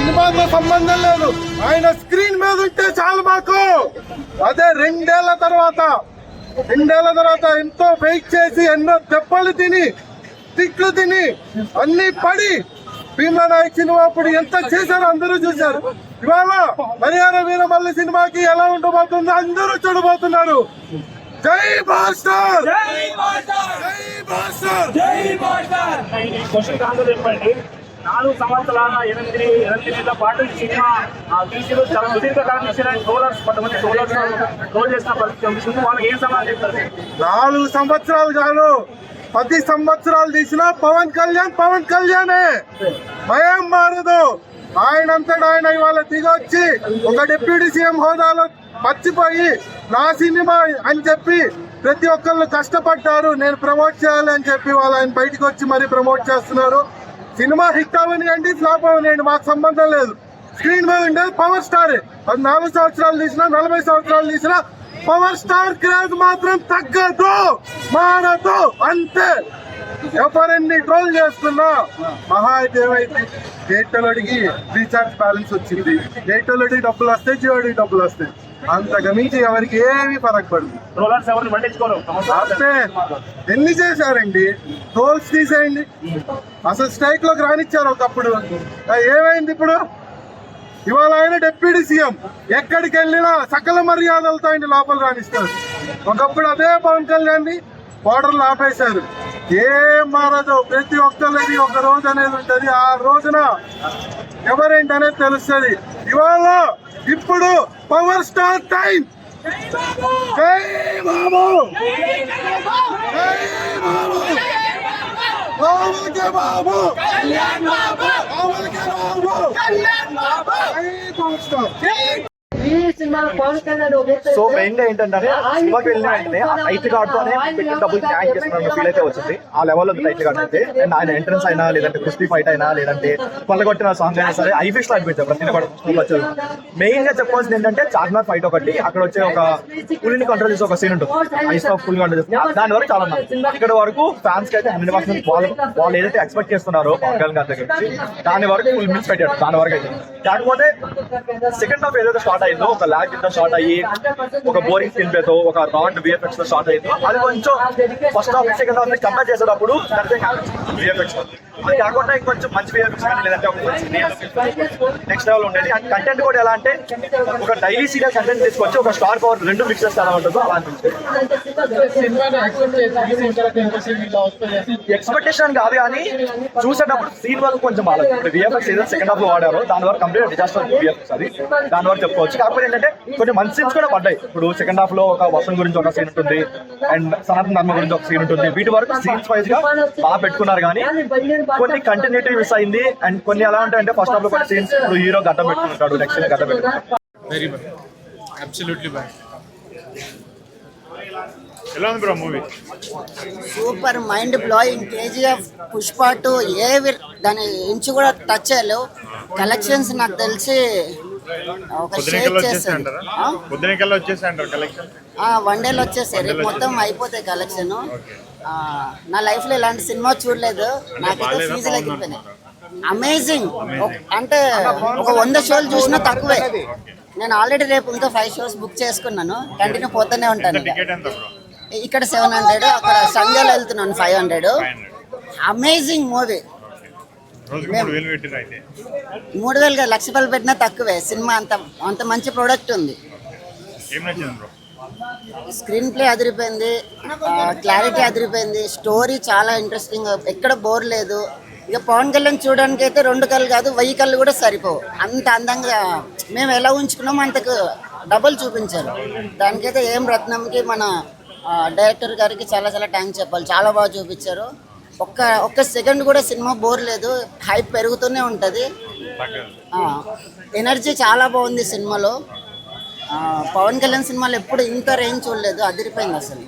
సినిమాతో సంబంధం లేదు, ఆయన స్క్రీన్ మీద ఉంటే చాలు మాకు. అదే రెండేళ్ల తర్వాత ఎంతో వెయిట్ చేసి ఎన్నో దెబ్బలు తిని తిట్లు తిని అన్ని పడి భీమ్లా నాయక్ సినిమా అప్పుడు ఎంత చేశారో అందరూ చూశారు. ఇవాళ హరిహర వీరమల్లి సినిమాకి ఎలా ఉండబోతుందో అందరూ చూడబోతున్నారు. జై మాస్టర్, జై మాస్టర్, జై మాస్టర్. 4 సంవత్సరాల 8 నెలల పాటు సినిమా తీసిరు. చాలా సుదీర్ఘకాలం ఇచ్చిన ట్రోలర్స్, కొంతమంది ట్రోలర్స్ ట్రోల్ చేసిన పరిస్థితి. వాళ్ళకి ఏం సమాధానం చెప్తారు? 4 సంవత్సరాలు కాదు, 10 సంవత్సరాలు తీసిన పవన్ కళ్యాణే. భయం మారదు. ఆయనంతటా ఆయన ఇవాళ దిగొచ్చి ఒక డిప్యూటీ సీఎం హోదాలో మర్చిపోయి నా సినిమా అని చెప్పి ప్రతి ఒక్కళ్ళు కష్టపడ్డారు, నేను ప్రమోట్ చేయాలి అని చెప్పి వాళ్ళు ఆయన బయటకు వచ్చి మరీ ప్రమోట్ చేస్తున్నారు. సినిమా హిట్ అవనియండి, ఫ్లాప్ అవనియండి, మాకు సంబంధం లేదు. స్క్రీన్ మీద ఉండేది పవర్ స్టారే. అది 4 సంవత్సరాలు తీసినా 40 సంవత్సరాలు తీసినా పవర్ స్టార్ క్రేజ్ మాత్రం తగ్గదు, మారదు, అంతే. ఎవరెన్ని ట్రోల్ చేస్తున్నా మహా అయితే ఏమైతే ఎయిర్టెల్కి రీఛార్జ్ బ్యాలెన్స్ వచ్చింది, ఎయిర్టెల్కి డబ్బులు వస్తాయి, జియోడికి డబ్బులు వస్తాయి, అంతగా మించి ఎవరికి ఏమీ ఫరక్ పడదు. అంతే. ఎన్ని చేశారండి ట్రోల్స్? తీసేయండి. అసలు స్ట్రైక్ లోకి రానిచ్చారు ఒకప్పుడు, ఏమైంది ఇప్పుడు? ఇవాళ ఆయన డిప్యూటీ సీఎం, ఎక్కడికి వెళ్ళినా సకల మర్యాదలతో ఆయన లోపల రాణిస్తారు. ఒకప్పుడు అదే పవన్ కళ్యాణ్ బోర్డర్లు ఆపేశారు. ఏం మారదు. ప్రతి ఒక్కరికి ఒక రోజు అనేది ఉంటుంది. ఆ రోజున ఎవరేంటి అనేది తెలుస్తుంది. ఇవాళ ఇప్పుడు పవర్ స్టార్ టైం. జై బాబు, బాబు, సో మెయిన్ గా ఏంటంటే సినిమాకి వెళ్ళిన వెంటనే ఆ టైటిల్ కార్డ్ తోనే పెట్టిన డబ్బులు న్యాయం చేస్తున్న ఫీల్ అయితే వచ్చింది. ఆ లెవెల్ ఉంది టైటిల్ కార్డ్ అయితే. అండ్ ఆయన ఎంట్రన్స్ అయినా, లేదంటే కుస్తీ ఫైట్ అయినా, లేదంటే పల్లగొట్టిన సాంగ్ అయినా సరే ఐఫిక్స్ లో అనిపించారు. ప్రతి వచ్చేది మెయిన్ గా చెప్పాల్సింది ఏంటంటే చార్మినార్ ఫైట్ ఒకటి, అక్కడ వచ్చే ఒక పులిని కంట్రోల్ చేసే ఒక సీన్ ఉంటుంది, ఐస్ ఆఫ్ పుల్ కంట్రోల్ చేస్తుంది. దాని వరకు చాలా ఇక్కడ వరకు ఫ్యాన్స్ కి అయితే 100% వాళ్ళు ఏదైతే ఎక్స్పెక్ట్ చేస్తున్నారో పవన్ కళ్యాణ్ గారి దగ్గర నుంచి దాని వరకు ఫుల్ మిస్ పెట్టారు. దాని వరకు అయితే కాకపోతే సెకండ్ హాఫ్ ఏదైతే స్టార్ట్ అయిందో, ఒక లాగ్ కింద స్టార్ట్ అయ్యి ఒక బోరింగ్ స్క్రీన్ ప్లేతో ఒక రాడ్ విఎఫ్ఎక్స్ లో స్టార్ట్ అయిందో, అది కొంచెం first half second half compare చేసేటప్పుడు విఎఫ్ఎక్స్ అది కాకుండా ఇంకొంచెం మంచి విఎఫ్ఎక్స్ కానీ లేదంటే నెక్స్ట్ లెవెల్ ఉండేది. అండ్ కంటెంట్ కూడా ఎలా అంటే ఒక డైలీ సీరియల్ కంటెంట్ తీసుకొచ్చి ఒక స్టార్ పవర్ 2 మిక్స్ చేస్తే ఎలా ఉంటుందో అలా అనిపించింది. ఎక్స్పెక్టేషన్ కాదు కానీ చూసేటప్పుడు సీన్ వరకు కొంచెం బాగాలేదు. ఇప్పుడు విఎఫ్ఎక్స్ ఏదో సెకండ్ హాఫ్ లో వాడారో దాని వరకు కంప్లీట్ డిజాస్టర్ విఎఫ్ఎక్స్, అది దాని వరకు చెప్పుకోవచ్చు. కాకపోతే ఏంటంటే కొన్ని మంచి సీన్స్ కూడా పడ్డాయి. ఇప్పుడు సెకండ్ హాఫ్ లో ఒక వసం గురించి ఒక సీన్ ఉంటుంది, అండ్ సనాతన ధర్మ గురించి ఒక సీన్ ఉంటుంది. వీటి వరకు సీన్స్ వైజ్ గా బాగా పెట్టుకున్నారు కానీ కొన్ని కంటిన్యూటీ మిస్ అయింది. అండ్ కొన్ని ఎలా ఉంటాయంటే ఫస్ట్ హాఫ్ లో కొన్ని సీన్స్ ఇప్పుడు హీరో గడ్డ పెట్టుకుంటాడు, నెక్స్ట్ గడ్డ పెట్టుకుంటాడు. Very bad, absolutely bad. ఎలా ఉంది bro movie? Super, mind blowing. KGF, Pushpa 2 దాని ఇంచు కూడా టచ్ చేయలేవు. కలెక్షన్స్ నాకు తెలిసి ఒక షేర్ చేస్తాను. వన్ డేలో వచ్చేసాయి, రేపు మొత్తం అయిపోతాయి కలెక్షన్. నా లైఫ్ లో ఇలాంటి సినిమా చూడలేదు. నాకైతే ఫీజులు ఎక్కిపోయినాయి. అమేజింగ్. అంటే ఒక 100 షోలు చూసినా తక్కువే. నేను ఆల్రెడీ రేపు ఇంకా 5 షోస్ బుక్ చేసుకున్నాను. కంటిన్యూ పోతూనే ఉంటాను. ఇక్కడ 700, అక్కడ సంజయ్ వెళ్తున్నాను 500. Amazing movie. 3,000 1,00,000 పెట్టినా తక్కువే. సినిమా అంత మంచి ప్రోడక్ట్ ఉంది. స్క్రీన్ ప్లే అదిరిపోయింది, క్లారిటీ అదిరిపోయింది, స్టోరీ చాలా ఇంట్రెస్టింగ్, ఎక్కడ బోర్ లేదు. ఇక పవన్ కళ్యాణ్ చూడడానికి అయితే 2 కళ్ళు కాదు 1000 కళ్ళు కూడా సరిపోవు. అంత అందంగా మేము ఎలా ఉంచుకున్నామో అంతకు డబుల్ చూపించారు. దానికైతే ఏం రత్నంకి మన డైరెక్టర్ గారికి చాలా చాలా థ్యాంక్స్ చెప్పాలి. చాలా బాగా చూపించారు. ఒక్క సెకండ్ కూడా సినిమా బోర్ లేదు. హైప్ పెరుగుతూనే ఉంటుంది. ఎనర్జీ చాలా బాగుంది సినిమాలో. పవన్ కళ్యాణ్ సినిమాలో ఎప్పుడు ఇంత రేంజ్ చూడలేదు. అదిరిపోయింది అసలు.